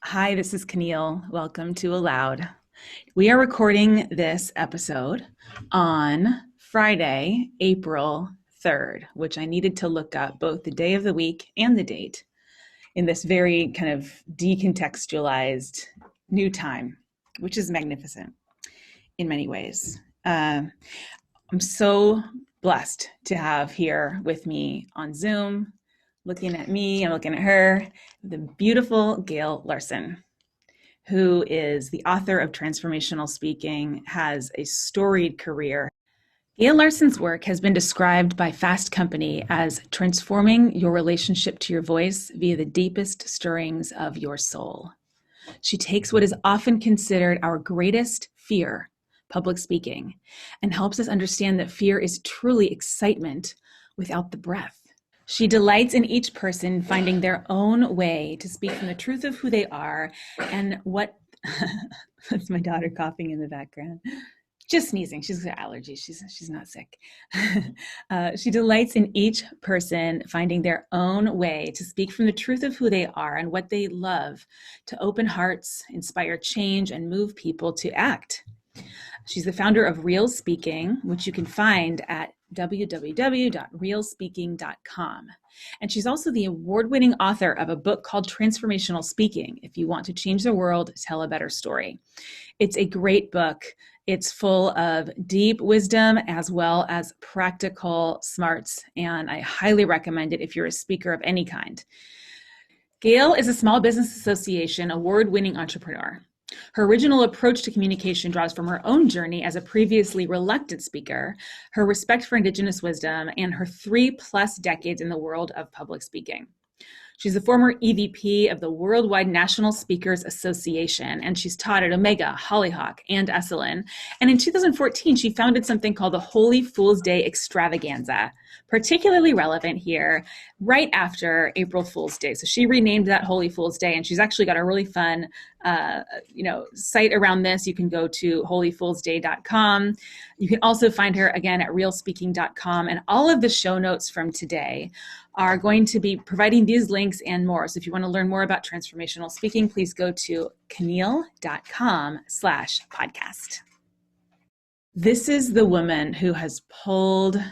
Hi, this is Caneel. Welcome to Aloud. We are recording this episode on Friday, April 3rd, which I needed to look up both the day of the week and the date in this very kind of decontextualized new time, which is magnificent in many ways. I'm so blessed to have here with me on Zoom, looking at me and looking at her, the beautiful Gail Larsen, who is the author of Transformational Speaking, has a storied career. Gail Larsen's work has been described by Fast Company as transforming your relationship to your voice via the deepest stirrings of your soul. She takes what is often considered our greatest fear, public speaking, and helps us understand that fear is truly excitement without the breath. She delights in each person finding their own way to speak from the truth of who they are and what, that's my daughter coughing in the background, just sneezing. She's got allergies. She's not sick. She delights in each person finding their own way to speak from the truth of who they are and what they love, to open hearts, inspire change, and move people to act. She's the founder of Real Speaking, which you can find at www.realspeaking.com. And she's also the award-winning author of a book called Transformational Speaking, If You Want to Change the World, Tell a Better Story. It's a great book. It's full of deep wisdom as well as practical smarts, and I highly recommend it if you're a speaker of any kind. Gail is a Small Business Association award-winning entrepreneur. Her original approach to communication draws from her own journey as a previously reluctant speaker, her respect for indigenous wisdom, and her 3+ decades in the world of public speaking. She's a former EVP of the Worldwide National Speakers Association, and she's taught at Omega, Hollyhockk, and Esalen. And in 2014, she founded something called the Holy Fool's Day Extravaganza, particularly relevant here right after April Fool's Day. So she renamed that Holy Fool's Day, and she's actually got a really fun site around this. You can go to holyfoolsday.com. You can also find her again at realspeaking.com, and all of the show notes from today are going to be providing these links and more. So if you want to learn more about transformational speaking, please go to caneel.com/podcast. This is the woman who has pulled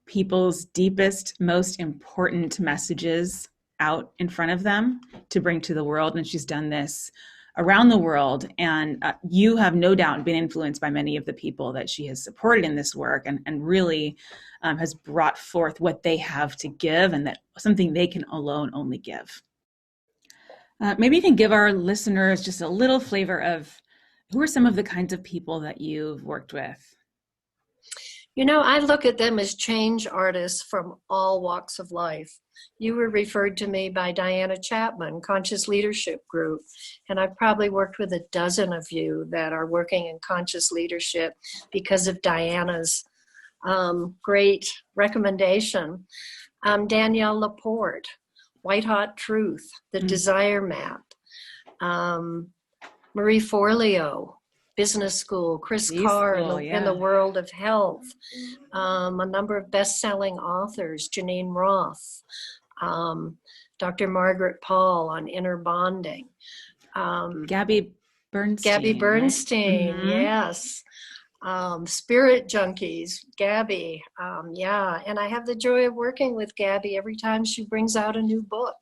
people's deepest, most important messages out in front of them to bring to the world. And she's done this around the world. And you have no doubt been influenced by many of the people that she has supported in this work, and really has brought forth what they have to give, and that something they can alone only give. Maybe you can give our listeners just a little flavor of who are some of the kinds of people that you've worked with. You know, I look at them as change artists from all walks of life. You were referred to me by Diana Chapman, Conscious Leadership Group, and I've probably worked with a dozen of you that are working in conscious leadership because of Diana's great recommendation. Danielle Laporte, White Hot Truth, The Desire Map, Marie Forleo, Business School, Chris Carr in the world of health, a number of best-selling authors, Janine Roth, Dr. Margaret Paul on inner bonding. Gabby Bernstein. Right? Yes. Spirit Junkies, Gabby. And I have the joy of working with Gabby every time she brings out a new book.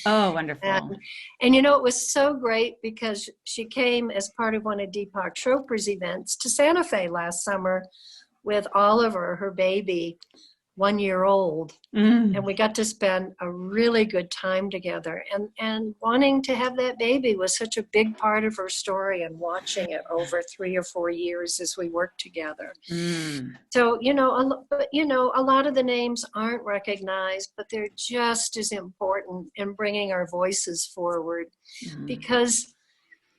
Oh, wonderful. And you know, it was so great because she came as part of one of Deepak Chopra's events to Santa Fe last summer with Oliver, her baby, 1 year old. And we got to spend a really good time together. And wanting to have that baby was such a big part of her story, and watching it over 3 or 4 years as we worked together. So, a lot of the names aren't recognized, but they're just as important in bringing our voices forward, because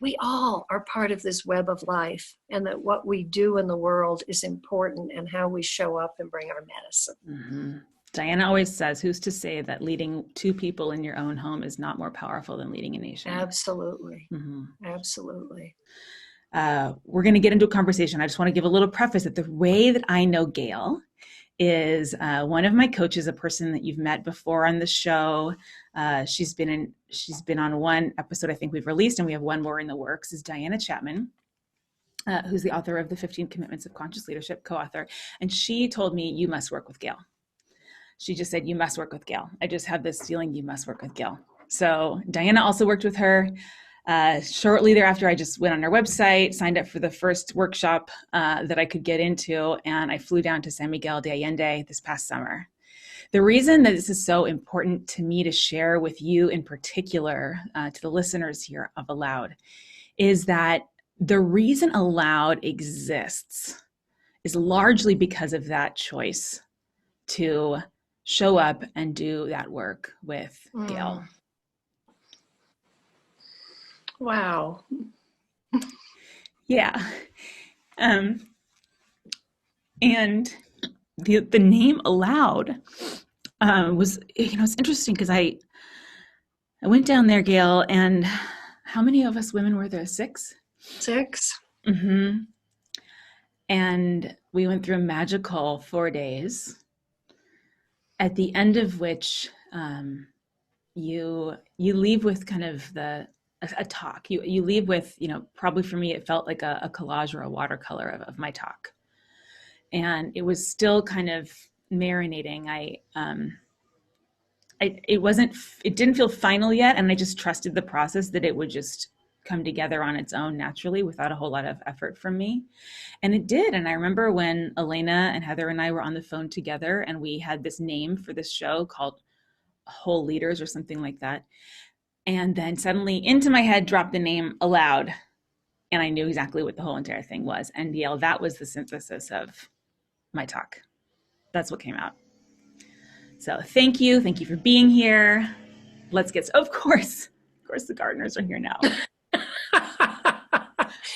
we all are part of this web of life, and that what we do in the world is important, and how we show up and bring our medicine. Diana always says, who's to say that leading 2 people in your own home is not more powerful than leading a nation? Absolutely. Absolutely. We're going to get into a conversation. I just want to give a little preface that the way that I know Gail is one of my coaches, a person that you've met before on the show. She's been on one episode I think we've released, and we have one more in the works, is Diana Chapman, who's the author of the 15 Commitments of Conscious Leadership, co-author. And she told me, you must work with Gail. She just said, you must work with Gail. I just have this feeling you must work with Gail. So Diana also worked with her. Shortly thereafter, I just went on her website, signed up for the first workshop that I could get into, and I flew down to San Miguel de Allende this past summer. The reason that this is so important to me to share with you in particular, to the listeners here of Aloud, is that the reason Aloud exists is largely because of that choice to show up and do that work with Gail. Wow. Yeah. And the name Aloud was, it's interesting because I went down there, Gail, and how many of us women were there? 6? 6. Mm-hmm. And we went through a magical 4 days, at the end of which you leave with kind of a talk. You leave with, probably for me, it felt like a collage or a watercolor of my talk. And it was still kind of marinating. It didn't feel final yet. And I just trusted the process that it would just come together on its own naturally without a whole lot of effort from me. And it did. And I remember when Elena and Heather and I were on the phone together, and we had this name for this show called Whole Leaders or something like that. And then suddenly into my head dropped the name Aloud. And I knew exactly what the whole entire thing was. And Gail, that was the synthesis of my talk. That's what came out. So thank you. Thank you for being here. Let's get, of course, the gardeners are here now.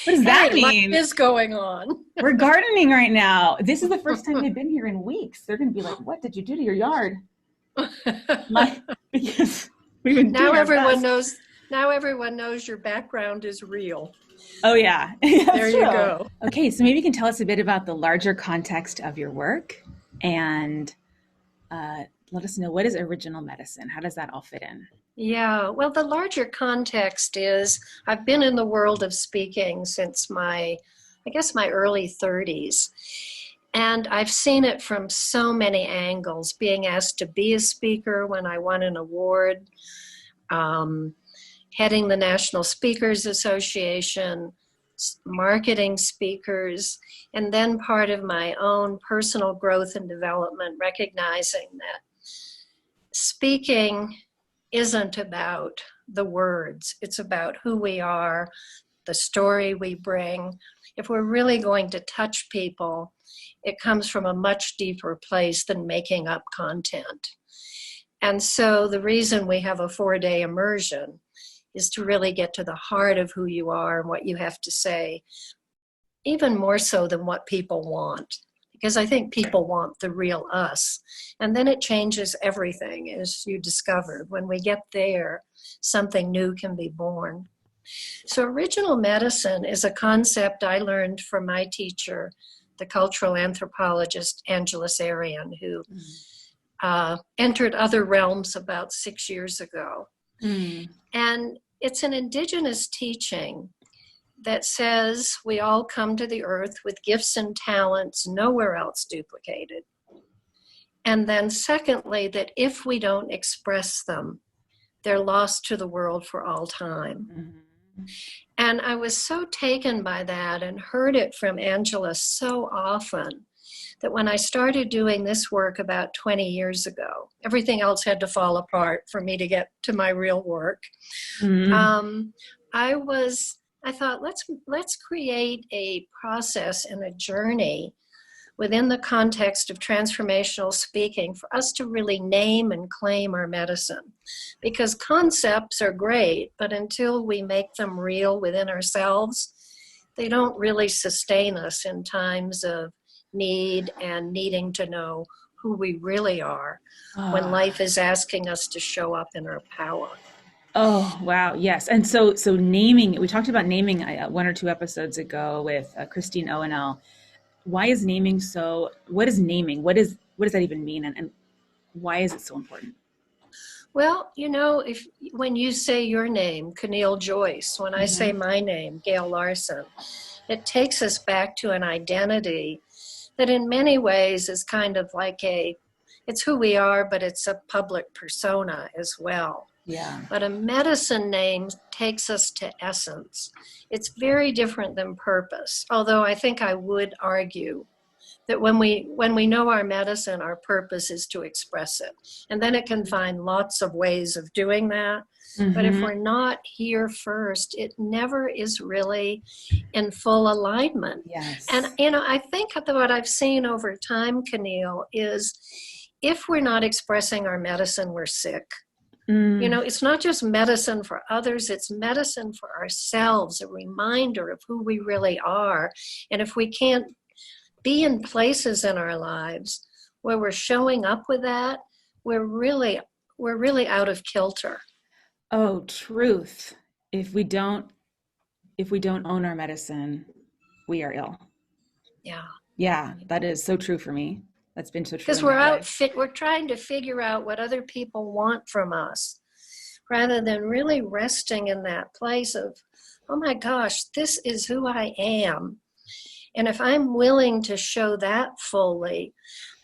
What does that mean? What is going on? We're gardening right now. This is the first time they've been here in weeks. They're going to be like, what did you do to your yard? Because we've been now everyone knows. Now everyone knows your background is real. Oh yeah. There you go. Okay, so maybe you can tell us a bit about the larger context of your work, and let us know, what is original medicine? How does that all fit in? Yeah, well, the larger context is I've been in the world of speaking since my early 30s. And I've seen it from so many angles, being asked to be a speaker when I won an award, heading the National Speakers Association, marketing speakers, and then part of my own personal growth and development, recognizing that speaking isn't about the words. It's about who we are, the story we bring. If we're really going to touch people, it comes from a much deeper place than making up content. And so the reason we have a 4-day immersion is to really get to the heart of who you are and what you have to say, even more so than what people want. Because I think people want the real us. And then it changes everything, as you discovered. When we get there, something new can be born. So original medicine is a concept I learned from my teacher, the cultural anthropologist Angela Sarian, who entered other realms about 6 years ago. And it's an indigenous teaching that says we all come to the earth with gifts and talents nowhere else duplicated. And then secondly, that if we don't express them, they're lost to the world for all time. And I was so taken by that and heard it from Angela so often that when I started doing this work about 20 years ago, everything else had to fall apart for me to get to my real work. I thought, let's create a process and a journey within the context of transformational speaking for us to really name and claim our medicine. Because concepts are great, but until we make them real within ourselves, they don't really sustain us in times of need and needing to know who we really are when life is asking us to show up in our power. Oh, wow. Yes. And so naming, we talked about naming 1 or 2 episodes ago with Christine Owenell. Why is naming what is naming? What is what does that even mean? And why is it so important? Well, if when you say your name, Caneel Joyce, when I say my name, Gail Larsen, it takes us back to an identity that in many ways is kind of like it's who we are, but it's a public persona as well. Yeah. But a medicine name takes us to essence. It's very different than purpose, although I think I would argue that when we know our medicine, our purpose is to express it. And then it can find lots of ways of doing that. But if we're not here first, it never is really in full alignment. Yes. And, I think that what I've seen over time, Caneel, is if we're not expressing our medicine, we're sick. It's not just medicine for others, it's medicine for ourselves, a reminder of who we really are. And if we can't be in places in our lives where we're showing up with that, we're really out of kilter. Oh, truth. If we don't own our medicine, we are ill. Yeah. Yeah, that is so true for me. That's been so true. Because we're trying to figure out what other people want from us, rather than really resting in that place of, oh my gosh, this is who I am. And if I'm willing to show that fully,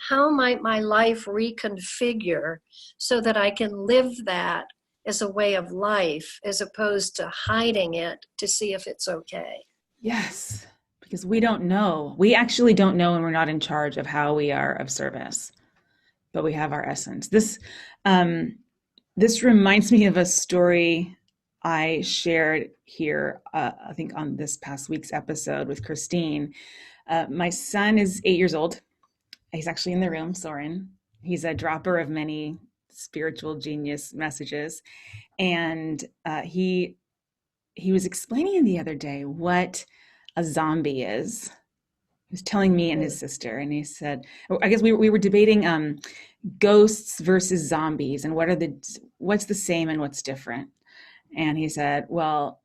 how might my life reconfigure so that I can live that as a way of life, as opposed to hiding it to see if it's okay? Yes, because we don't know. We actually don't know, and we're not in charge of how we are of service, but we have our essence. This reminds me of a story I shared here, I think on this past week's episode with Christine. My son is 8 years old. He's actually in the room, Soren. He's a dropper of many spiritual genius messages. And he was explaining the other day what a zombie is. He was telling me and his sister, and he said, I guess we were debating ghosts versus zombies and what's the same and what's different. And he said, well,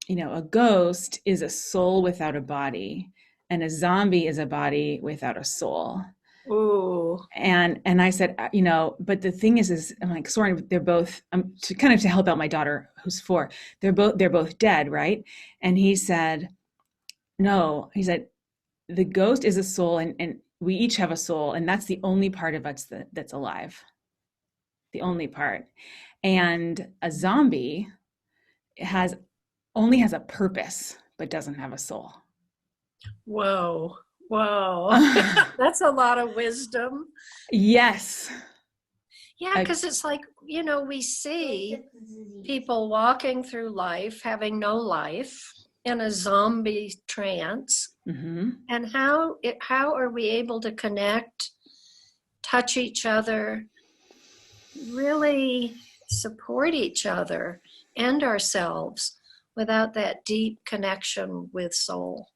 a ghost is a soul without a body, and a zombie is a body without a soul. Ooh. And I said, but the thing is I'm like, Soren, they're both, to help out my daughter who's 4, they're both dead, right? And he said, no, he said, the ghost is a soul, and we each have a soul, and that's the only part of us that's alive. The only part. And a zombie only has a purpose, but doesn't have a soul. Whoa. That's a lot of wisdom. Yes. Yeah, because it's like, we see people walking through life, having no life, in a zombie trance. And how are we able to connect, touch each other, really support each other and ourselves without that deep connection with soul?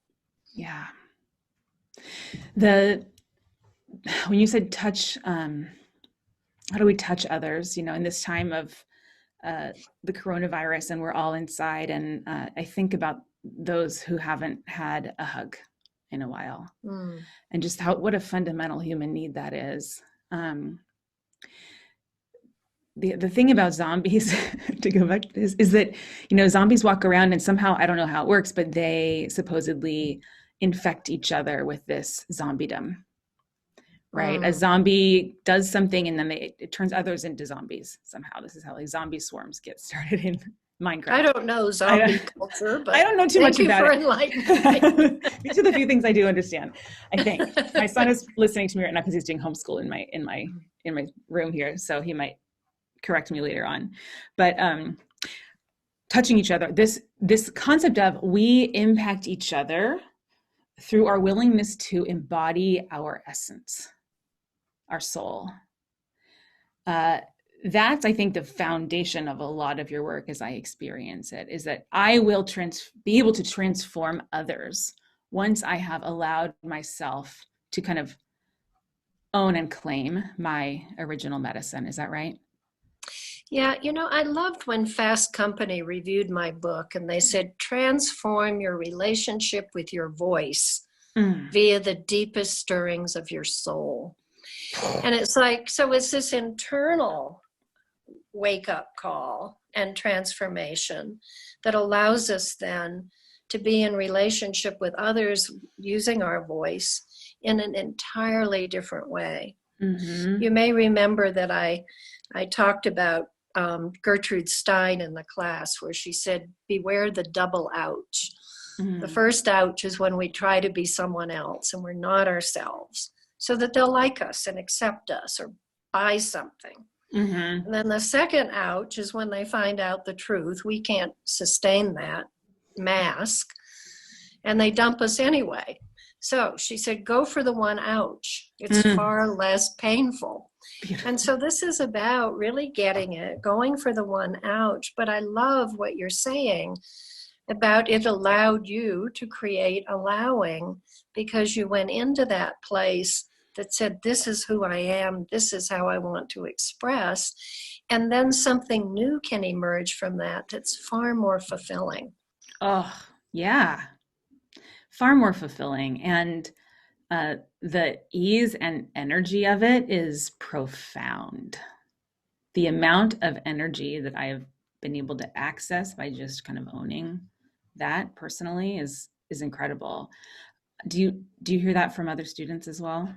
Yeah. When you said touch, how do we touch others, in this time of the coronavirus, and we're all inside, and I think about those who haven't had a hug in a while, and just what a fundamental human need that is. The thing about zombies, to go back to this, is that, zombies walk around, and somehow, I don't know how it works, but they supposedly infect each other with this zombiedom, right? A zombie does something, and then it turns others into zombies somehow. This is how zombie swarms get started in Minecraft. I don't know zombie culture, but I don't know too much about it. Thank you for enlightening me. These are the few things I do understand, I think. My son is listening to me right now because he's doing homeschool in my room here, so he might correct me later on. But touching each other, this concept of we impact each other through our willingness to embody our essence, our soul. That's, I think, the foundation of a lot of your work as I experience it, is that I will be able to transform others once I have allowed myself to kind of own and claim my original medicine. Is that right? Yeah, I loved when Fast Company reviewed my book, and they said, transform your relationship with your voice via the deepest stirrings of your soul. And it's like, so it's this internal wake up call and transformation that allows us then to be in relationship with others using our voice in an entirely different way. Mm-hmm. You may remember that I talked about Gertrude Stein in the class, where she said, beware the double ouch. Mm-hmm. The first ouch is when we try to be someone else and we're not ourselves, so that they'll like us and accept us or buy something. Mm-hmm. And then the second ouch is when they find out the truth. We can't sustain that mask, and they dump us anyway. So she said, go for the one ouch. It's far less painful. Beautiful. And so this is about really getting it, going for the one ouch. But I love what you're saying about it allowed you to create allowing, because you went into that place that said, this is who I am, this is how I want to express. And then something new can emerge from that that's far more fulfilling. Oh, yeah. Far more fulfilling. And the ease and energy of it is profound. The amount of energy that I have been able to access by just kind of owning that personally is incredible. Do you hear that from other students as well?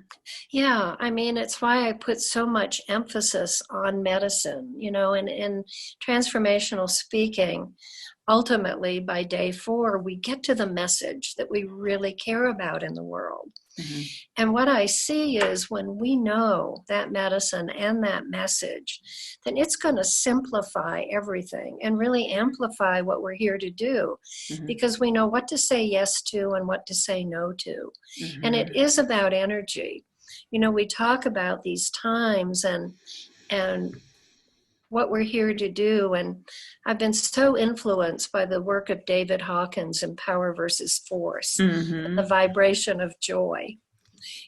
Yeah, I mean, it's why I put so much emphasis on medicine, and in transformational speaking. Ultimately, by day 4, we get to the message that we really care about in the world. Mm-hmm. And what I see is when we know that medicine and that message, then it's going to simplify everything and really amplify what we're here to do, Mm-hmm. because we know what to say yes to and what to say no to. Mm-hmm. And it is about energy. We talk about these times and what we're here to do. And I've been so influenced by the work of David Hawkins in Power versus Force, Mm-hmm. the vibration of joy.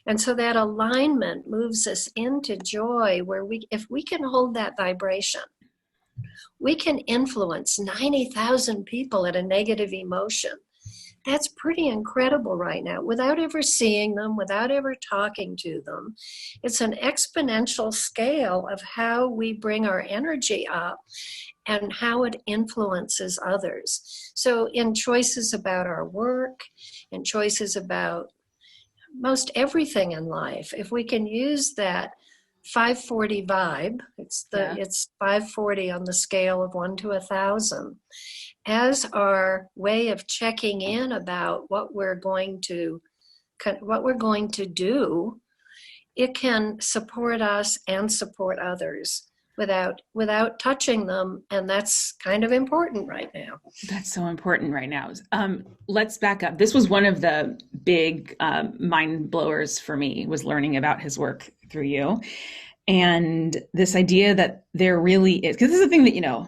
And so that alignment moves us into joy, where if we can hold that vibration, we can influence 90,000 people at a negative emotion. That's pretty incredible right now, without ever seeing them, without ever talking to them. It's an exponential scale of how we bring our energy up and how it influences others. So in choices about our work and choices about most everything in life, if we can use that 540 vibe, it's 540 on the scale of 1 to 1,000, as our way of checking in about what we're going to do, it can support us and support others without touching them. And that's kind of important right now. That's so important right now. Let's back up. This was one of the big mind blowers for me, was learning about his work through you. And this idea that there really is, because this is the thing that,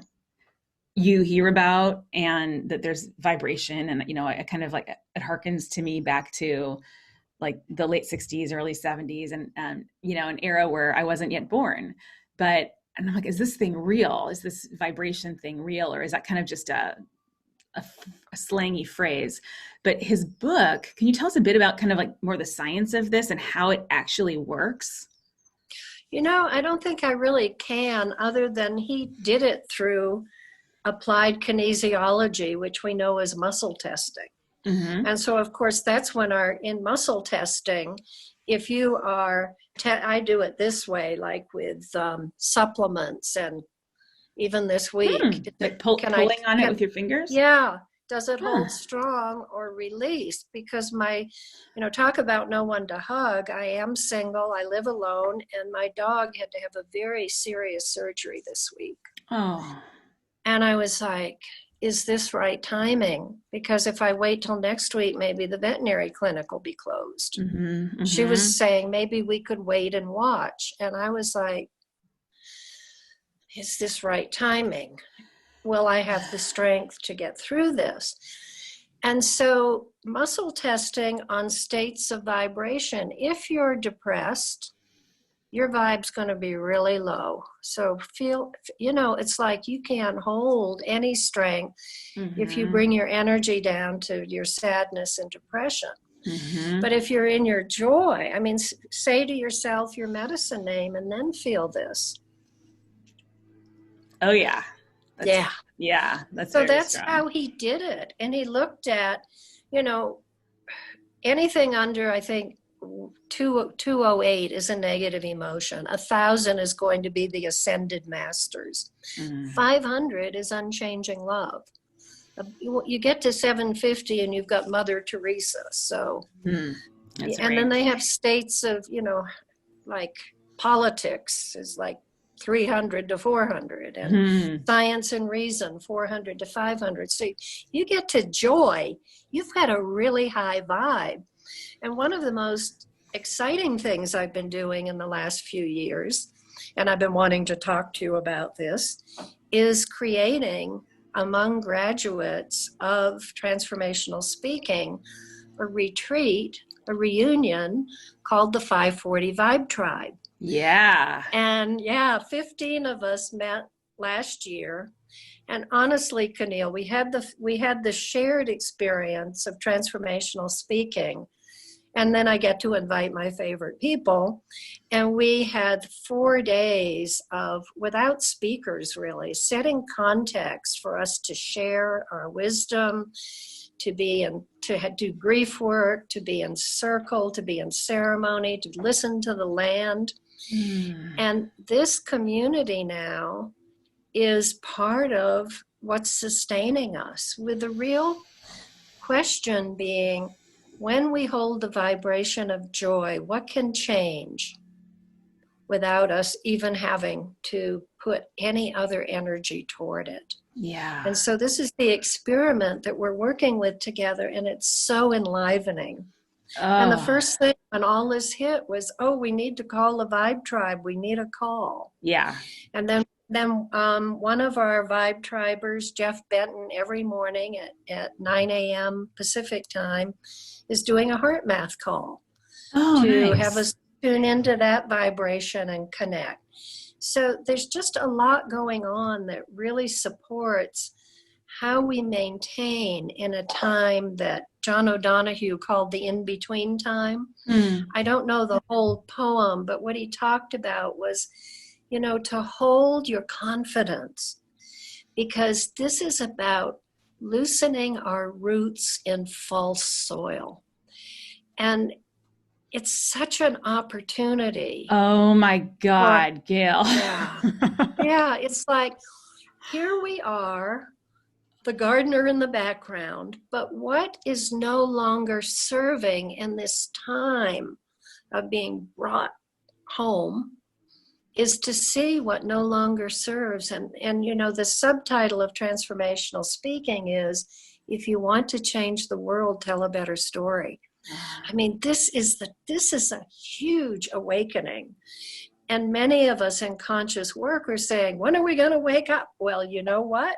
you hear about, and that there's vibration, and it kind of like, it harkens to me back to like the late 60s, early 70s, and an era where I wasn't yet born. And I'm like, is this thing real? Is this vibration thing real? Or is that kind of just a slangy phrase? But his book, can you tell us a bit about kind of like more the science of this and how it actually works? I don't think I really can, other than he did it through applied kinesiology, which we know is muscle testing. Mm-hmm. And so, of course, that's when in muscle testing, if you are, I do it this way, like with supplements, and even this week. Like pulling on it with your fingers? Yeah. Does it hold strong or release? Because talk about no one to hug. I am single, I live alone, and my dog had to have a very serious surgery this week. Oh. And I was like, is this right timing? Because if I wait till next week, maybe the veterinary clinic will be closed. Mm-hmm, mm-hmm. She was saying maybe we could wait and watch. And I was like, is this right timing? Will I have the strength to get through this? And so muscle testing on states of vibration. If you're depressed, your vibe's going to be really low. So it's like you can't hold any strength if you bring your energy down to your sadness and depression. But if you're in your joy, I mean, say to yourself your medicine name and then feel this. Oh, yeah. Yeah. That's so very that's strong. how he did it. And he looked at, you know, anything under, I think, 208 is a negative emotion. 1,000 is going to be the ascended masters. 500 is unchanging love. You get to 750 and you've got Mother Teresa. So, and then they have states of, you know, like politics is like 300 to 400, and science and reason 400 to 500. So you get to joy, you've got a really high vibe. And one of the most exciting things I've been doing in the last few years, and I've been wanting to talk to you about this, is creating among graduates of Transformational Speaking a retreat, a reunion called the 540 Vibe Tribe. Yeah. And 15 of us met last year. And honestly, Caneel, we had the shared experience of transformational speaking. And then I get to invite my favorite people. And we had 4 days of, without speakers really, setting context for us to share our wisdom, to do grief work, to be in circle, to be in ceremony, to listen to the land. And this community now is part of what's sustaining us, with the real question being, when we hold the vibration of joy, what can change without us even having to put any other energy toward it? Yeah. And so this is the experiment that we're working with together, and it's so enlivening. And the first thing when all this hit was, we need to call the Vibe Tribe. We need a call. Yeah. And then one of our Vibe Tribers, Jeff Benton, every morning at 9 a.m. Pacific time, is doing a heart math call to have us tune into that vibration and connect. So there's just a lot going on that really supports how we maintain in a time that John O'Donohue called the in-between time. I don't know the whole poem, but what he talked about was, you know, to hold your confidence, because this is about loosening our roots in false soil. And it's such an opportunity. Oh my God, Gail. Yeah, it's like, here we are, the gardener in the background, but what is no longer serving in this time of being brought home is to see what no longer serves. And you know, the subtitle of Transformational Speaking is, if you want to change the world, tell a better story. I mean, this is a huge awakening. And many of us in conscious work are saying, when are we going to wake up? Well, you know what?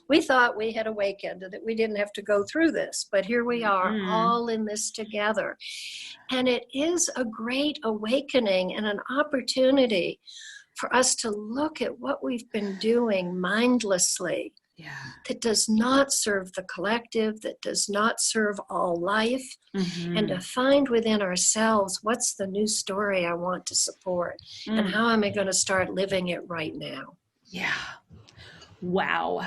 We thought we had awakened and that we didn't have to go through this, but here we are all in this together. And it is a great awakening and an opportunity for us to look at what we've been doing mindlessly that does not serve the collective, that does not serve all life, and to find within ourselves, what's the new story I want to support, and how am I going to start living it right now? Yeah. Wow.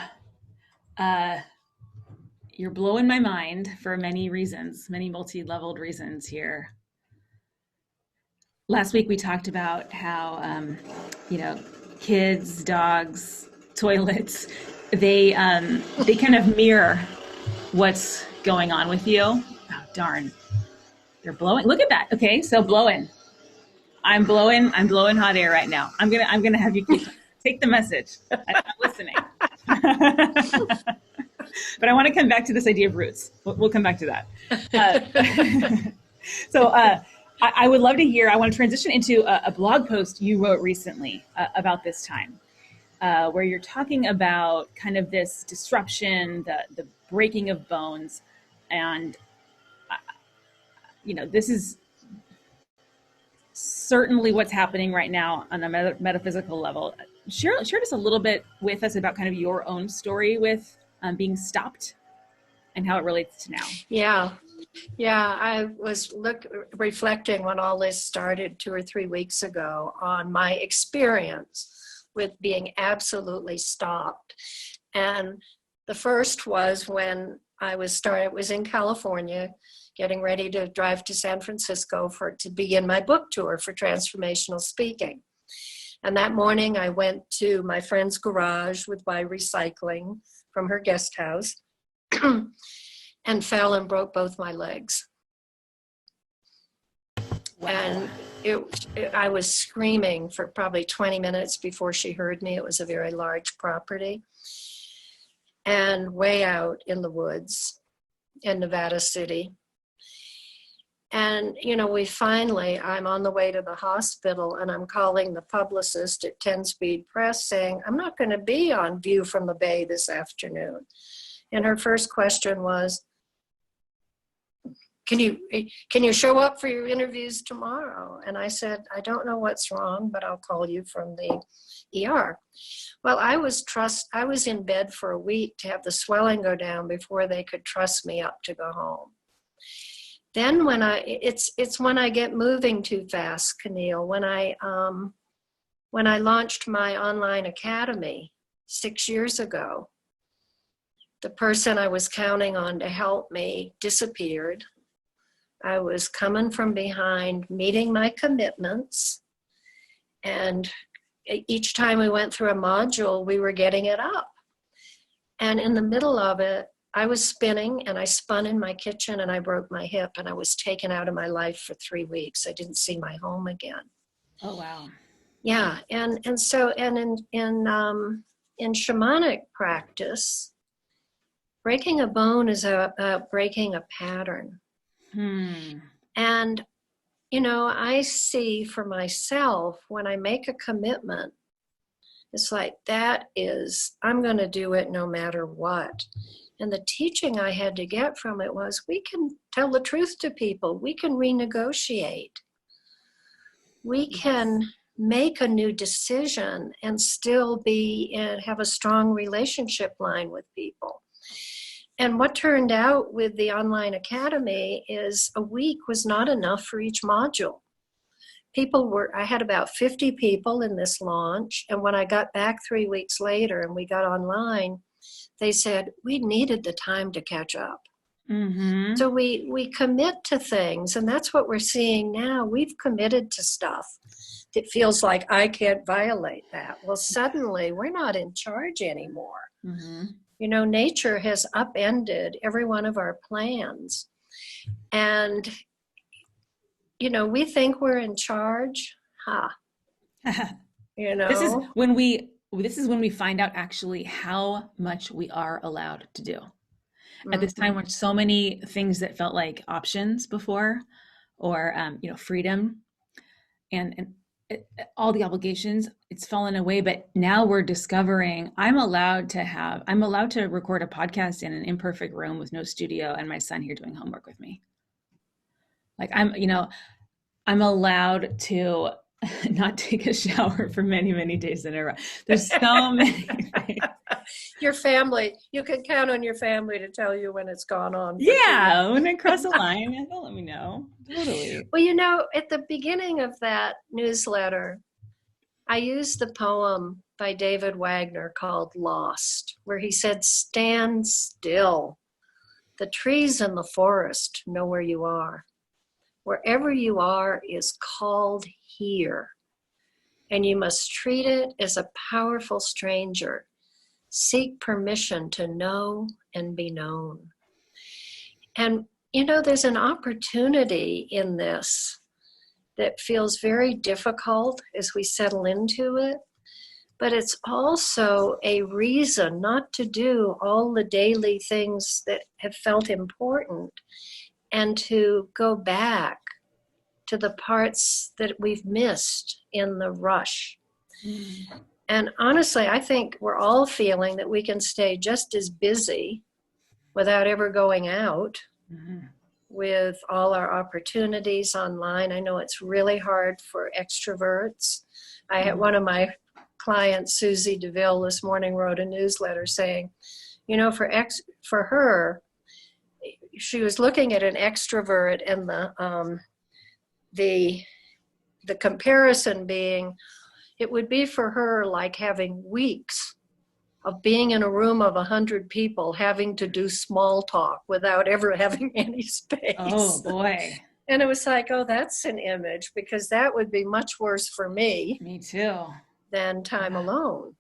You're blowing my mind for many reasons, many multi-leveled reasons here. Last week we talked about how, kids, dogs, toilets, they kind of mirror what's going on with you. Oh, darn. They're blowing. Look at that. Okay. So blowing. I'm blowing hot air right now. I'm going to have you take the message. I'm not listening. But I want to come back to this idea of roots. We'll come back to that. So I would love to hear, I want to transition into a blog post you wrote recently about this time, where you're talking about kind of this disruption, the breaking of bones. And, this is certainly what's happening right now on a metaphysical level. Share just a little bit with us about kind of your own story with being stopped and how it relates to now. Yeah. Yeah, I was reflecting when all this started 2 or 3 weeks ago on my experience with being absolutely stopped. And the first was when I was in California, getting ready to drive to San Francisco to begin my book tour for Transformational Speaking. And that morning I went to my friend's garage with my recycling from her guest house and fell and broke both my legs. Wow. And I was screaming for probably 20 minutes before she heard me. It was a very large property and way out in the woods in Nevada City. And, I'm on the way to the hospital and I'm calling the publicist at 10 Speed Press saying, I'm not going to be on View from the Bay this afternoon. And her first question was, can you show up for your interviews tomorrow? And I said, I don't know what's wrong, but I'll call you from the ER. Well, I was in bed for a week to have the swelling go down before they could trust me up to go home. Then it's when I get moving too fast, Caneel, when I launched my online academy 6 years ago, the person I was counting on to help me disappeared. I was coming from behind, meeting my commitments, and each time we went through a module, we were getting it up. And in the middle of it, I was spinning and I spun in my kitchen and I broke my hip and I was taken out of my life for 3 weeks. I didn't see my home again. Oh, wow. Yeah. And in shamanic practice, breaking a bone is about breaking a pattern. And, I see for myself when I make a commitment, it's like I'm going to do it no matter what. And the teaching I had to get from it was we can tell the truth to people. We can renegotiate. We can make a new decision and still have a strong relationship line with people. And what turned out with the online academy is a week was not enough for each module. I had about 50 people in this launch. And when I got back 3 weeks later and we got online, they said, we needed the time to catch up. Mm-hmm. So we commit to things, and that's what we're seeing now. We've committed to stuff that feels like I can't violate that. Well, suddenly we're not in charge anymore. Mm-hmm. Nature has upended every one of our plans. And, we think we're in charge. This is when we find out actually how much we are allowed to do. Mm-hmm. At this time when so many things that felt like options before, or freedom and all the obligations, it's fallen away. But now we're discovering I'm allowed to record a podcast in an imperfect room with no studio and my son here doing homework with me. Like I'm allowed to not take a shower for many, many days in a row. There's so many things. Your family, you can count on your family to tell you when it's gone on. Yeah, when I cross a line, they'll let me know. Totally. Well, at the beginning of that newsletter, I used the poem by David Wagner called Lost, where he said, stand still. The trees in the forest know where you are. Wherever you are is called here, and you must treat it as a powerful stranger. Seek permission to know and be known. And, there's an opportunity in this that feels very difficult as we settle into it, but it's also a reason not to do all the daily things that have felt important and to go back to the parts that we've missed in the rush. Mm-hmm. And honestly, I think we're all feeling that we can stay just as busy without ever going out with all our opportunities online. I know it's really hard for extroverts. I had one of my clients, Susie DeVille, this morning wrote a newsletter saying, for her, she was looking at an extrovert, and the comparison being, it would be for her like having weeks of being in a room of 100 people having to do small talk without ever having any space. Oh boy. And it was like, oh, that's an image, because that would be much worse for me. Me too. Than time alone.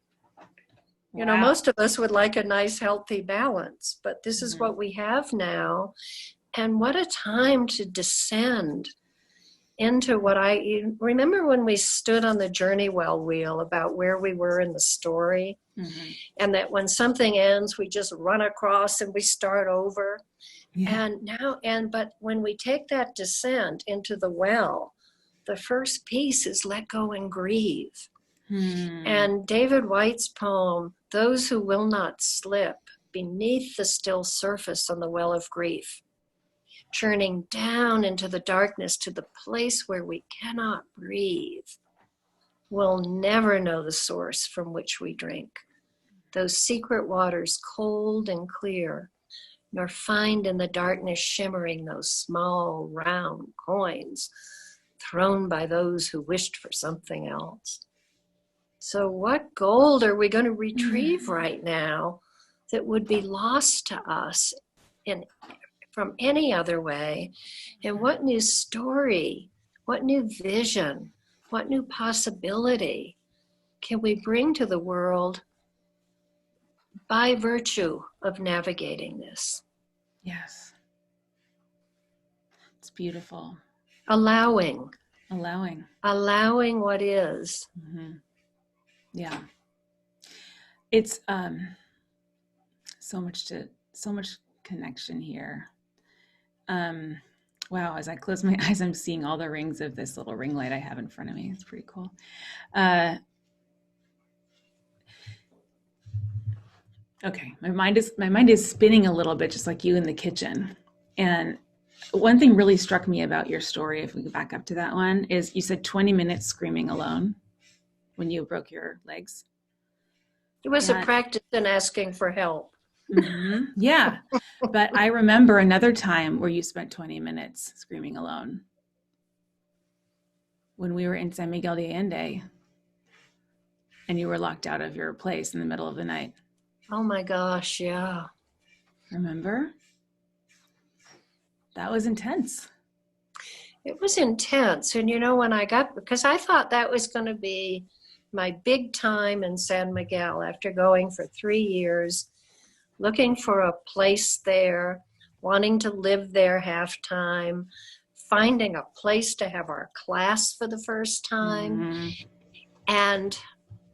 You know, Wow. most of us would like a nice, healthy balance, but this is what we have now. And what a time to descend into what I remember when we stood on the journey well wheel about where we were in the story, and that when something ends, we just run across and we start over. Yeah. But when we take that descent into the well, the first piece is let go and grieve. And David White's poem, "Those who will not slip beneath the still surface on the well of grief, churning down into the darkness to the place where we cannot breathe, will never know the source from which we drink, those secret waters cold and clear, nor find in the darkness shimmering those small round coins thrown by those who wished for something else." So what gold are we going to retrieve right now that would be lost to us from any other way? And what new story, what new vision, what new possibility can we bring to the world by virtue of navigating this? Yes. It's beautiful. Allowing what is. Yeah. It's so much connection here. Wow, as I close my eyes, I'm seeing all the rings of this little ring light I have in front of me. It's pretty cool. Okay, my mind is spinning a little bit, just like you in the kitchen. And one thing really struck me about your story, if we go back up to that one, is you said 20 minutes screaming alone when you broke your legs. It was a practice in asking for help. Yeah. But I remember another time where you spent 20 minutes screaming alone when we were in San Miguel de Allende and you were locked out of your place in the middle of the night. Oh my gosh, yeah. Remember? That was intense. It was intense. And you know, because I thought that was going to be my big time in San Miguel after going for 3 years, looking for a place there, wanting to live there half time, finding a place to have our class for the first time. And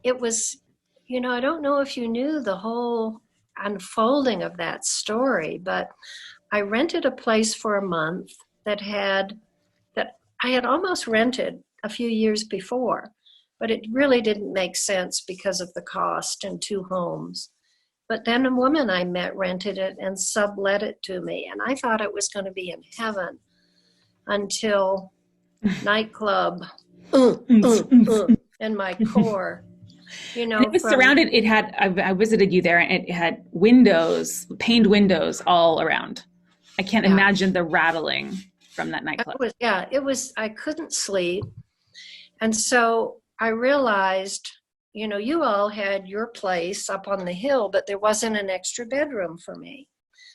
it was, you know, I don't know if you knew the whole unfolding of that story, but I rented a place for a month that I had almost rented a few years before, but it really didn't make sense because of the cost and 2 homes. But then a woman I met rented it and sublet it to me, and I thought it was going to be in heaven until nightclub in my core. You know, it was surrounded. It had. I visited you there, and it had windows, paned windows all around. I can't imagine the rattling from that nightclub. It was. I couldn't sleep, and so I realized, you know, you all had your place up on the hill, but there wasn't an extra bedroom for me.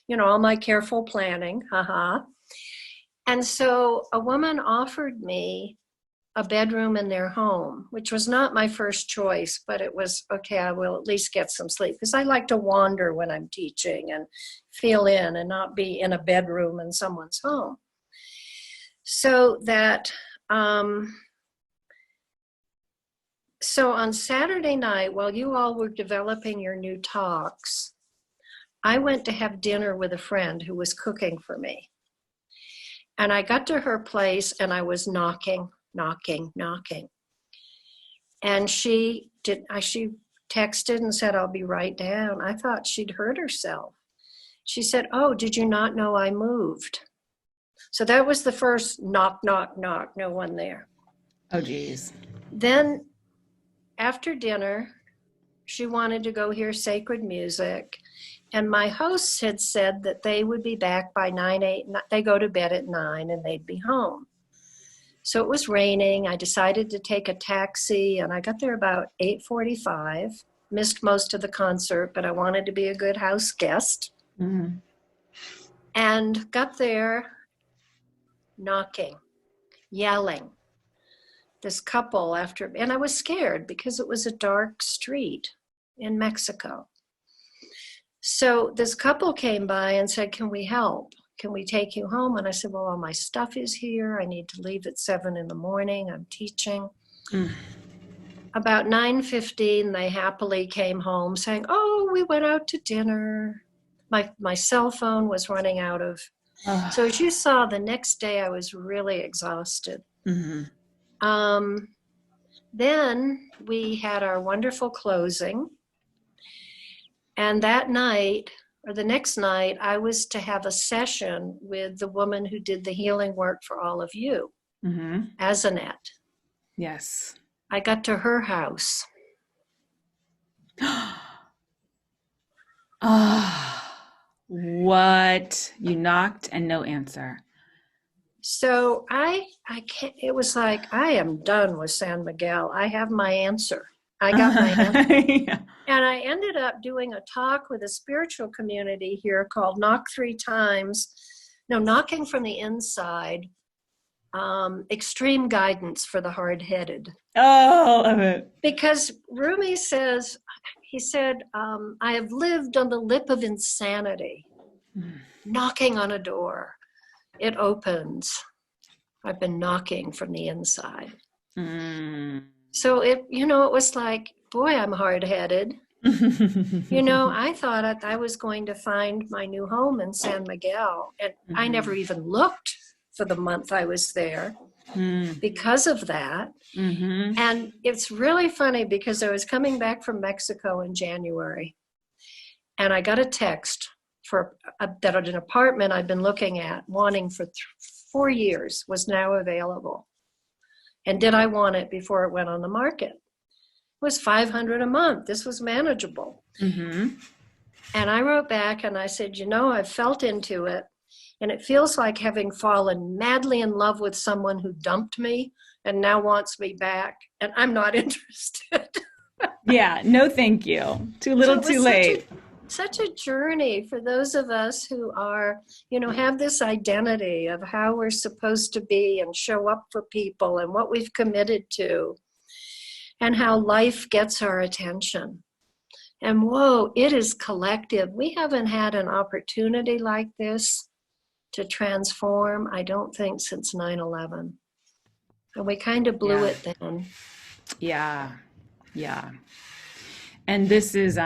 You know, all my careful planning, And so a woman offered me a bedroom in their home, which was not my first choice, but it was, okay, I will at least get some sleep, because I like to wander when I'm teaching and feel in and not be in a bedroom in someone's home. So that, so on Saturday night, while you all were developing your new talks, I went to have dinner with a friend who was cooking for me. And I got to her place and I was knocking. And she texted and said, "I'll be right down." I thought she'd hurt herself. She said, "Oh, did you not know I moved?" So that was the first knock, no one there. Oh, geez. Then after dinner, she wanted to go hear sacred music. And my hosts had said that they would be back by 9, 8, they go to bed at 9 and they'd be home. So it was raining. I decided to take a taxi, and I got there about 8:45. Missed most of the concert, but I wanted to be a good house guest. Mm-hmm. And got there, knocking, yelling. This couple and I was scared because it was a dark street in Mexico. So this couple came by and said, "Can we help? Can we take you home?" And I said, "Well, all my stuff is here. I need to leave at 7 in the morning. I'm teaching." About 9:15, they happily came home saying, "Oh, we went out to dinner." My cell phone was running out of. So as you saw, the next day I was really exhausted. Mm-hmm. Then we had our wonderful closing. And that night, or the next night, I was to have a session with the woman who did the healing work for all of you, Azanet. Yes. I got to her house. What? You knocked and no answer. So I can't, it was like, I am done with San Miguel. I have my answer. I got my answer. Yeah. And I ended up doing a talk with a spiritual community here called Knocking from the Inside, Extreme Guidance for the Hard-Headed. Oh, love it. Because Rumi says, he said, I have lived on the lip of insanity, knocking on a door. It opens. I've been knocking from the inside. So it was like, boy, I'm hard-headed. I thought I was going to find my new home in San Miguel. And I never even looked for the month I was there because of that. And it's really funny because I was coming back from Mexico in January, and I got a text that an apartment I'd been looking at, wanting for 4 years, was now available. And did I want it before it went on the market? It was $500 a month. This was manageable. And I wrote back and I said, I've felt into it, and it feels like having fallen madly in love with someone who dumped me and now wants me back, and I'm not interested. Yeah, no thank you. Too little, too late. Such a journey for those of us who are, have this identity of how we're supposed to be and show up for people and what we've committed to, and how life gets our attention. And whoa, it is collective. We haven't had an opportunity like this to transform, I don't think, since 9/11. And we kind of blew it then. Yeah. And this is,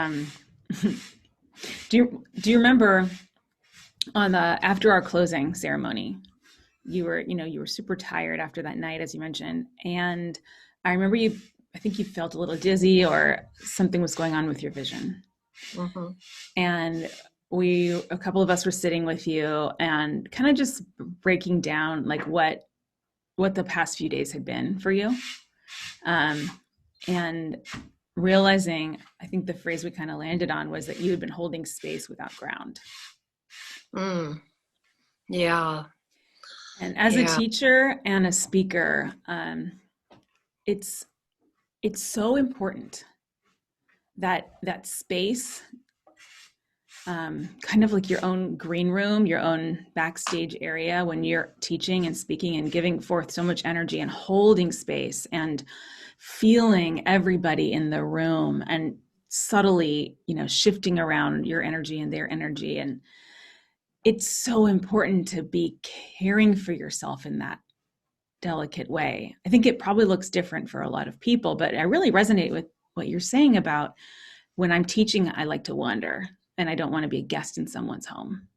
do you remember after our closing ceremony, you were super tired after that night, as you mentioned. And I remember I think you felt a little dizzy or something was going on with your vision. And a couple of us were sitting with you and kind of just breaking down like what the past few days had been for you. And realizing, I think the phrase we kind of landed on was that you had been holding space without ground. Yeah. And as a teacher and a speaker, it's so important that space, kind of like your own green room, your own backstage area when you're teaching and speaking and giving forth so much energy and holding space and feeling everybody in the room and subtly, shifting around your energy and their energy. And it's so important to be caring for yourself in that delicate way. I think it probably looks different for a lot of people, but I really resonate with what you're saying about when I'm teaching, I like to wander and I don't want to be a guest in someone's home.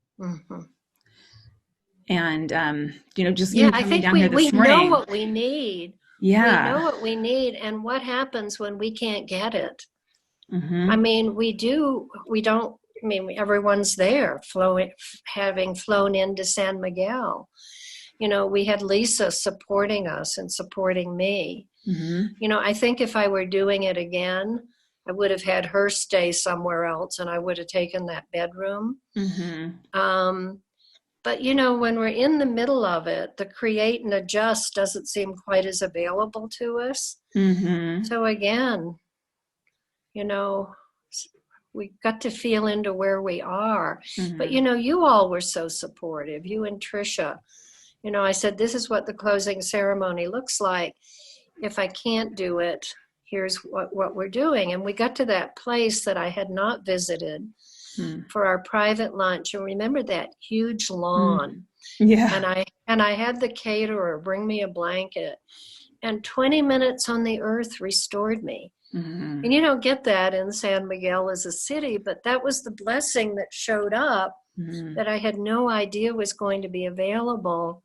And, just I coming think down here this morning. We know what we need. Yeah. We know what we need, and what happens when we can't get it. I mean, everyone's there, having flown into San Miguel. We had Lisa supporting us and supporting me. I think if I were doing it again, I would have had her stay somewhere else, and I would have taken that bedroom. But, when we're in the middle of it, the create and adjust doesn't seem quite as available to us. So again, we got to feel into where we are. But, you all were so supportive, you and Tricia. I said, this is what the closing ceremony looks like. If I can't do it, here's what we're doing. And we got to that place that I had not visited for our private lunch. And remember that huge lawn. Yeah. And I had the caterer bring me a blanket. And 20 minutes on the earth restored me. And you don't get that in San Miguel as a city, but that was the blessing that showed up that I had no idea was going to be available,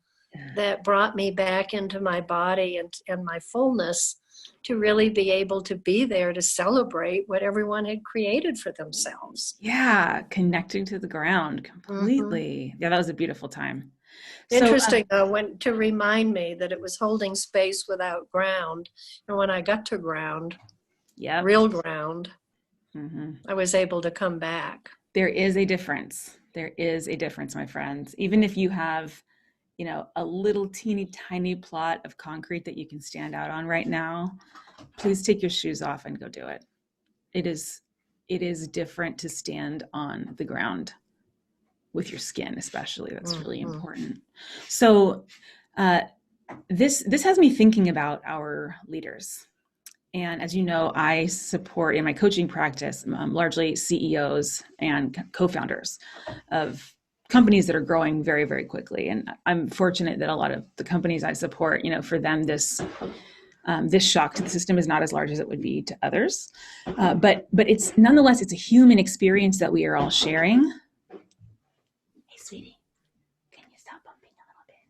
that brought me back into my body and my fullness to really be able to be there to celebrate what everyone had created for themselves. Yeah, connecting to the ground completely. Yeah, that was a beautiful time. Interesting, to remind me that it was holding space without ground. And when I got to ground, real ground, I was able to come back. There is a difference. There is a difference, my friends. Even if you have, a little teeny tiny plot of concrete that you can stand out on right now, please take your shoes off and go do it. It is different to stand on the ground with your skin, especially. That's really important. So this has me thinking about our leaders. And as you know, I support in my coaching practice largely CEOs and co-founders of companies that are growing very, very quickly. And I'm fortunate that a lot of the companies I support, for them, this shock to the system is not as large as it would be to others. But it's nonetheless, it's a human experience that we are all sharing. Hey, sweetie, can you stop bumping a little bit?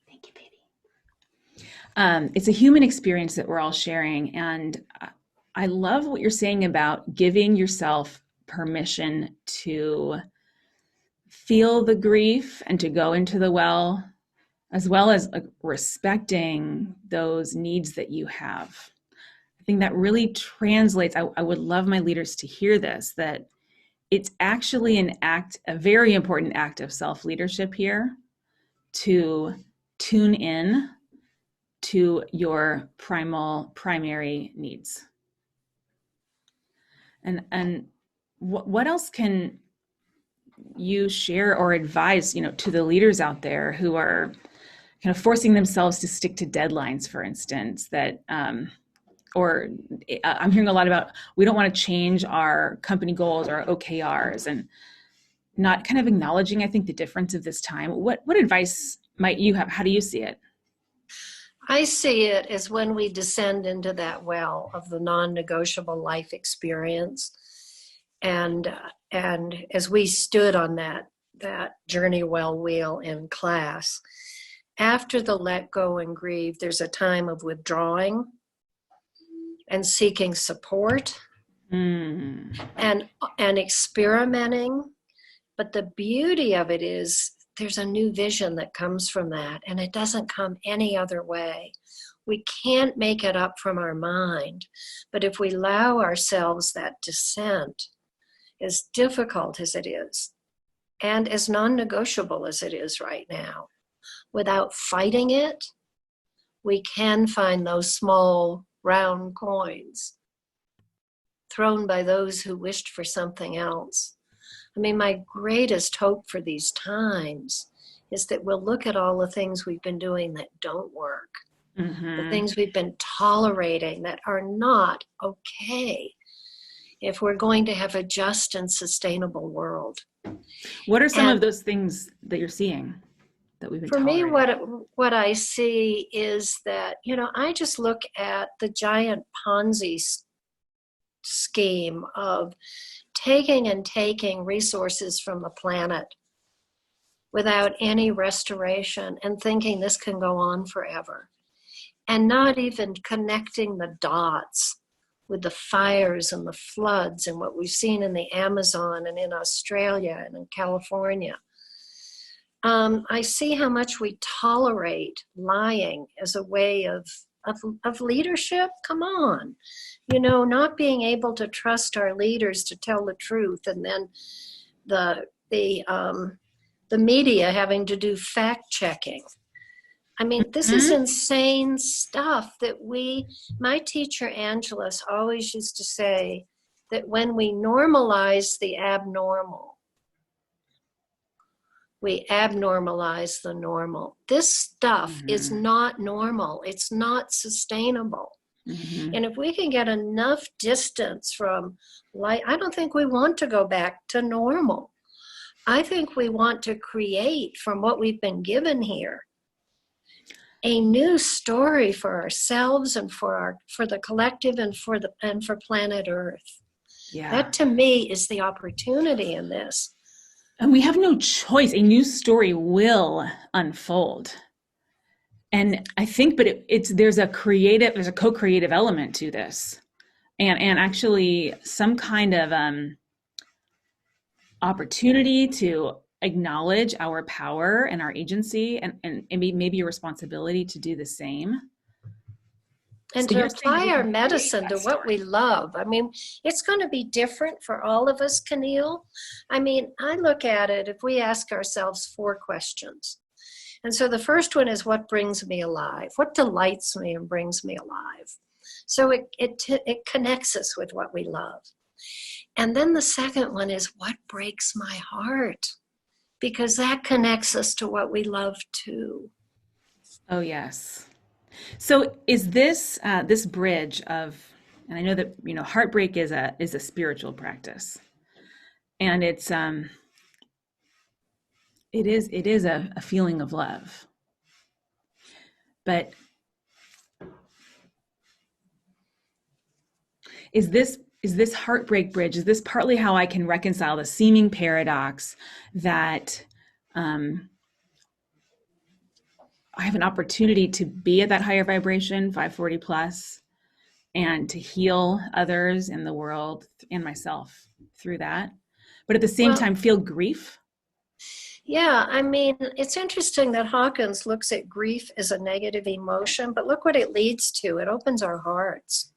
Thank you, baby. It's a human experience that we're all sharing. And I love what you're saying about giving yourself permission to feel the grief and to go into the well, as well as respecting those needs that you have. I think that really translates. I would love my leaders to hear this, that it's actually a very important act of self-leadership here, to tune in to your primary needs. And what else can you share or advise, to the leaders out there who are kind of forcing themselves to stick to deadlines, for instance, that, or I'm hearing a lot about, we don't want to change our company goals or OKRs, and not kind of acknowledging, I think, the difference of this time. What advice might you have? How do you see it? I see it as when we descend into that well of the non-negotiable life experience. And as we stood on that journey well wheel in class, after the let go and grieve, there's a time of withdrawing and seeking support and experimenting. But the beauty of it is there's a new vision that comes from that, and it doesn't come any other way. We can't make it up from our mind, but if we allow ourselves that descent, as difficult as it is, and as non-negotiable as it is right now, without fighting it, we can find those small round coins thrown by those who wished for something else. I mean, my greatest hope for these times is that we'll look at all the things we've been doing that don't work, the things we've been tolerating that are not okay, if we're going to have a just and sustainable world. What are some of those things that you're seeing that we've been tolerating? For me, what I see is that, I just look at the giant Ponzi scheme of taking resources from the planet without any restoration and thinking this can go on forever, and not even connecting the dots with the fires and the floods and what we've seen in the Amazon and in Australia and in California. I see how much we tolerate lying as a way of of leadership. Come on, not being able to trust our leaders to tell the truth, and then the media having to do fact checking. I mean, this is insane stuff that my teacher Angelus always used to say that when we normalize the abnormal, we abnormalize the normal. This stuff is not normal. It's not sustainable. And if we can get enough distance from light, I don't think we want to go back to normal. I think we want to create from what we've been given here a new story for ourselves and for the collective and for planet Earth. Yeah. That to me is the opportunity in this. And we have no choice. A new story will unfold. And I think, but there's a co-creative element to this. And actually some kind of opportunity to acknowledge our power and our agency and maybe a responsibility to do the same. And so to apply our medicine to what we love. I mean, it's going to be different for all of us, Caneel. I mean, I look at it, if we ask ourselves 4 questions. And so the first one is, what brings me alive? What delights me and brings me alive? So it connects us with what we love. And then the second one is, what breaks my heart? Because that connects us to what we love too. Oh, yes. So is this this bridge of, and I know that, heartbreak is a spiritual practice, and it is a feeling of love, but is this heartbreak bridge, is this partly how I can reconcile the seeming paradox that I have an opportunity to be at that higher vibration, 540 plus, and to heal others in the world and myself through that, but at the same time feel grief? Yeah, I mean, it's interesting that Hawkins looks at grief as a negative emotion, but look what it leads to. It opens our hearts.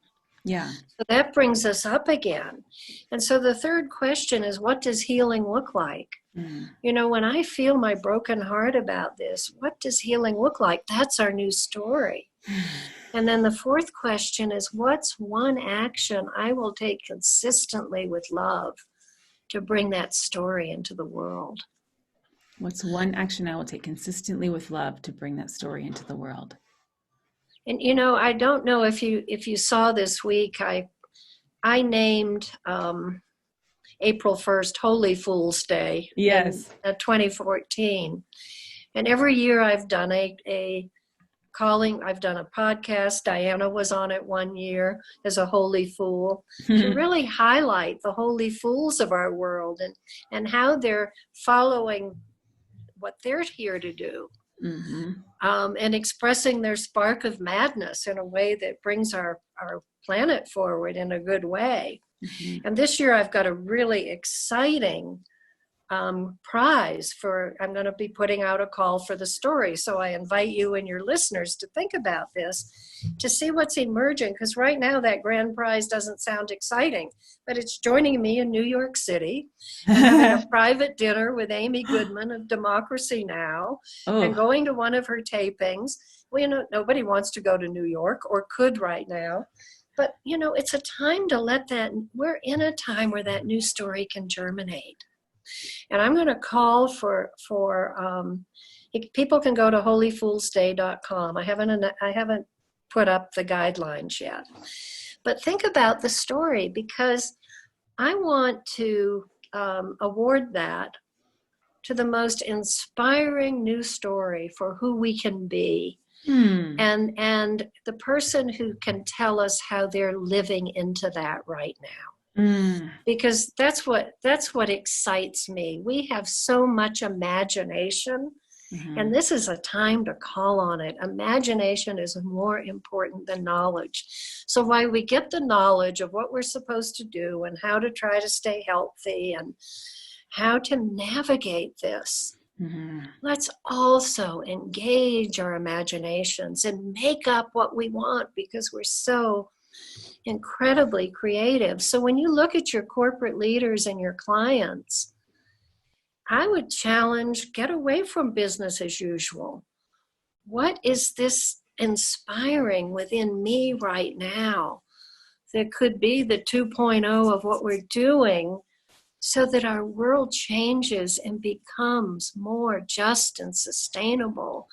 Yeah. So that brings us up again. And so the third question is, what does healing look like? When I feel my broken heart about this, what does healing look like? That's our new story. And then the fourth question is, what's one action I will take consistently with love to bring that story into the world? What's one action I will take consistently with love to bring that story into the world? And I don't know if you saw this week, I named April 1st Holy Fool's Day. Yes. In 2014. And every year I've done I've done a podcast. Diana was on it one year as a holy fool to really highlight the holy fools of our world and how they're following what they're here to do. And expressing their spark of madness in a way that brings our planet forward in a good way. And this year I've got a really exciting prize I'm going to be putting out a call for the story. So I invite you and your listeners to think about this, to see what's emerging, because right now that grand prize doesn't sound exciting, but it's joining me in New York City and having a private dinner with Amy Goodman of Democracy Now! And going to one of her tapings. Well, nobody wants to go to New York, or could right now. But, it's a time to we're in a time where that new story can germinate. And I'm going to call for people can go to holyfoolsday.com. I haven't put up the guidelines yet. But think about the story, because I want to award that to the most inspiring new story for who we can be. And the person who can tell us how they're living into that right now. Because that's what excites me. We have so much imagination, and this is a time to call on it. Imagination is more important than knowledge. So while we get the knowledge of what we're supposed to do and how to try to stay healthy and how to navigate this, Mm-hmm. Let's also engage our imaginations and make up what we want, because we're so incredibly creative. So when you look at your corporate leaders and your clients, I would challenge, get away from business as usual. What is this inspiring within me right now that could be the 2.0 of what we're doing, so that our world changes and becomes more just and sustainable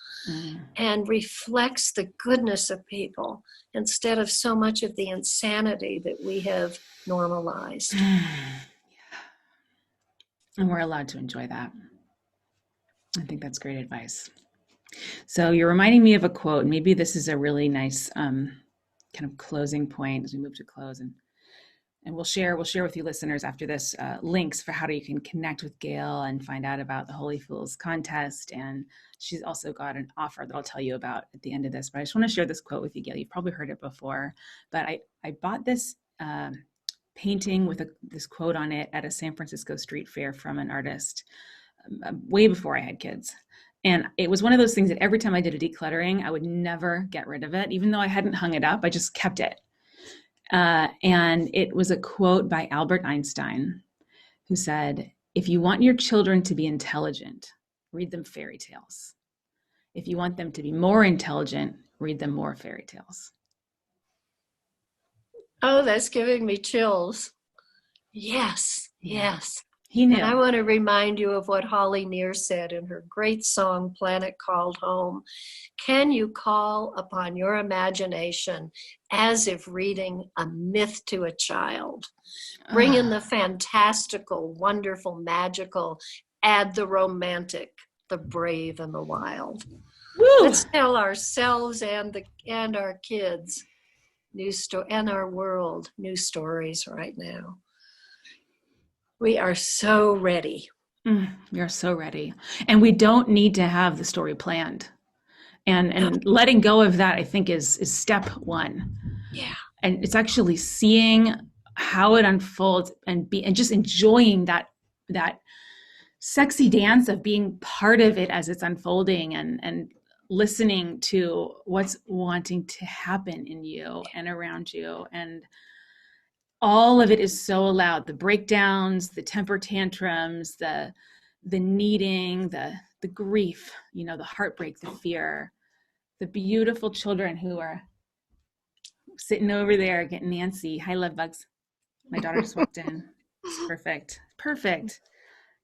and reflects the goodness of people instead of so much of the insanity that we have normalized. And we're allowed to enjoy that. I think that's great advice. So you're reminding me of a quote. Maybe this is a really nice kind of closing point as we move to close. And we'll share with you listeners after this links for how you can connect with Gail and find out about the Holy Fools contest. And she's also got an offer that I'll tell you about at the end of this. But I just want to share this quote with you, Gail. You've probably heard it before, but I bought this painting with this quote on it at a San Francisco street fair from an artist way before I had kids. And it was one of those things that every time I did a decluttering, I would never get rid of it. Even though I hadn't hung it up, I just kept it. And it was a quote by Albert Einstein, who said, "If you want your children to be intelligent, read them fairy tales. If you want them to be more intelligent, read them more fairy tales." Oh, that's giving me chills. Yes, yes. He knew. And I want to remind you of what Holly Near said in her great song, Planet Called Home. Can you call upon your imagination as if reading a myth to a child? Bring in the fantastical, wonderful, magical, add the romantic, the brave, and the wild. Woo! Let's tell ourselves and our kids and our world new stories right now. We are so ready. We are so ready. And we don't need to have the story planned. And letting go of that, I think, is step one. Yeah. And it's actually seeing how it unfolds and just enjoying that sexy dance of being part of it as it's unfolding, and listening to what's wanting to happen in you and around you. And all of it is so allowed. The breakdowns, the temper tantrums, the needing, the grief, the heartbreak, the fear, the beautiful children who are sitting over there getting Nancy. Hi, love bugs. My daughter just walked in. It's perfect. Perfect.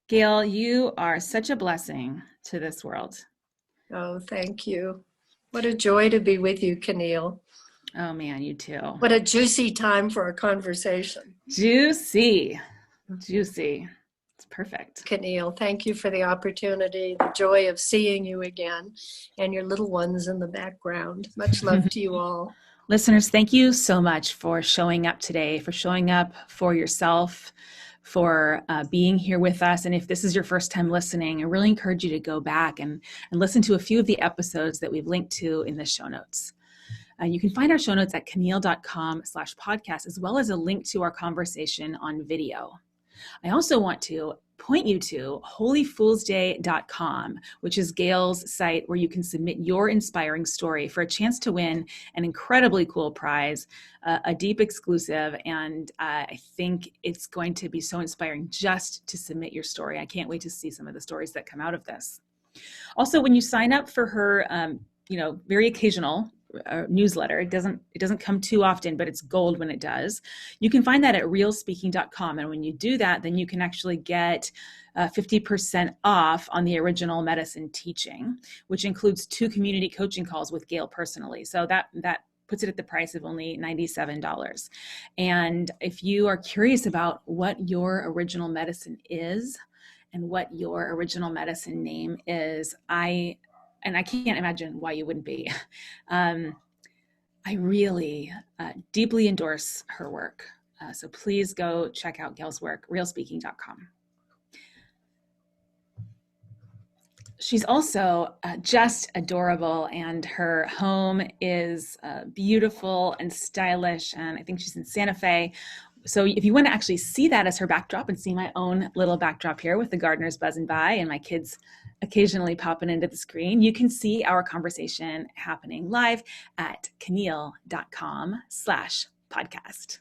Gail, you are such a blessing to this world. Oh, thank you. What a joy to be with you, Caneel. Oh man, you too. What a juicy time for a conversation. Juicy. It's perfect. Caneel, thank you for the opportunity, the joy of seeing you again, and your little ones in the background. Much love to you all. Listeners, thank you so much for showing up today, for showing up for yourself, for being here with us. And if this is your first time listening, I really encourage you to go back and listen to a few of the episodes that we've linked to in the show notes. You can find our show notes at caneel.com/podcast, as well as a link to our conversation on video. I also want to point you to holyfoolsday.com, which is Gail's site where you can submit your inspiring story for a chance to win an incredibly cool prize, a deep exclusive. And I think it's going to be so inspiring just to submit your story. I can't wait to see some of the stories that come out of this. Also, when you sign up for her, very occasional newsletter, it doesn't come too often, but it's gold when it does. You can find that at realspeaking.com. And when you do that, then you can actually get 50% off on the original medicine teaching, which includes 2 community coaching calls with Gail personally. So that puts it at the price of only $97. And if you are curious about what your original medicine is and what your original medicine name is, I can't imagine why you wouldn't be. I really deeply endorse her work. So please go check out Gail's work, realspeaking.com. She's also just adorable, and her home is beautiful and stylish. And I think she's in Santa Fe. So if you want to actually see that as her backdrop and see my own little backdrop here with the gardeners buzzing by and my kids occasionally popping into the screen, you can see our conversation happening live at caneel.com/podcast.